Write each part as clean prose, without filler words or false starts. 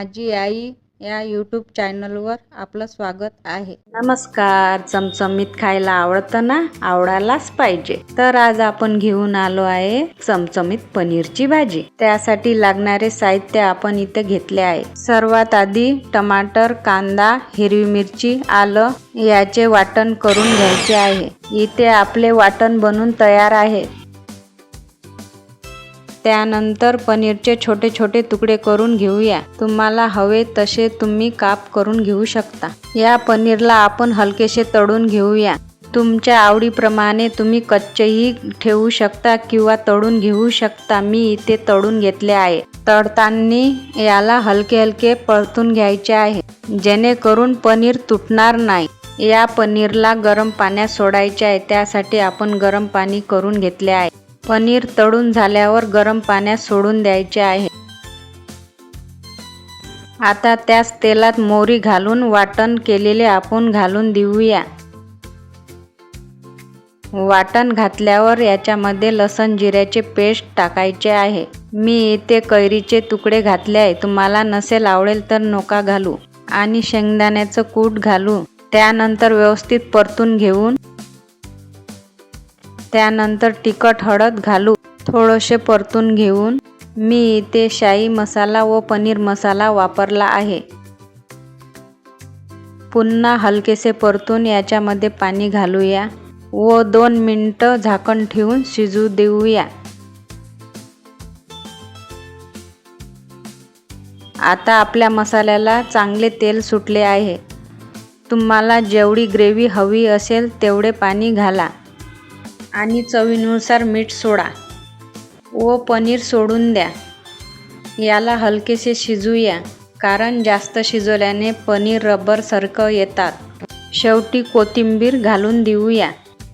माझी आई या यूट्यूब चॅनलवर आपलं स्वागत आहे। नमस्कार। चमचमीत खायला आवडतं ना? आवडायलाच पाहिजे। तर आज आपण घेऊन आलो आहे चमचमीत पनीरची भाजी। त्यासाठी लागणारे साहित्य आपण इथे घेतले आहे। सर्वात आधी टमाटर, कांदा, हिरवी मिरची, आलं याचे वाटण करून घ्यायचे आहे। इथे आपले वाटण बनून तयार आहे। त्यानंतर पनीरचे छोटे छोटे तुकडे करून घेऊया। तुम्हाला हवे तसे तुम्ही काप करून घेऊ शकता। या पनीरला आपण हलकेसे तळून घेऊया। तुमच्या आवडीप्रमाणे तुम्ही कच्चेही ठेवू शकता किंवा तळून घेऊ शकता। मी इथे तळून घेतले आहे। तळताना याला हलके हलके परतून घ्यायचे आहे, जेणेकरून पनीर तुटणार नाही। या पनीरला गरम पाण्यात सोडायचे आहे। त्यासाठी आपण गरम पाणी करून घेतले आहे। पनीर तळून झाल्यावर गरम पाण्यात सोडून द्यायचे आहे। आता त्याच तेलात मोहरी घालून वाटण केलेले आपण घालून देऊया। वाटण घातल्यावर याच्यामध्ये लसूण जिऱ्याचे पेस्ट टाकायचे आहे। मी इथे कैरीचे तुकडे घातले आहे। तुम्हाला नसेल आवडेल तर नका घालू। आणि शेंगदाण्याचं कूट घालू। त्यानंतर व्यवस्थित परतून घेऊन त्यानंतर तिखट हळद घालू। थोडेसे परतून घेऊन मी इथे शाही मसाला व पनीर मसाला वापरला आहे। पुन्हा हलकेसे परतून याच्यामध्ये पाणी घालूया व 2 मिनिटे झाकण ठेवून शिजू देऊया। आता आपल्या मसाल्याला चांगले तेल सुटले आहे। तुम्हाला जेवढी ग्रेव्ही हवी असेल तेवढे पाणी घाला आणि चवीनुसार मीठ सोडा व पनीर सोडून द्या। याला हलकेसे शिजूया, कारण जास्त शिजवल्याने पनीर रबरसारखं येतात। शेवटी कोथिंबीर घालून देऊया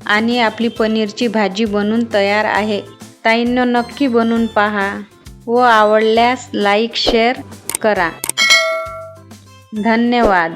आणि आपली पनीरची भाजी बनून तयार आहे। ताईंनो, नक्की बनवून पहा व आवडल्यास लाईक शेअर करा। धन्यवाद।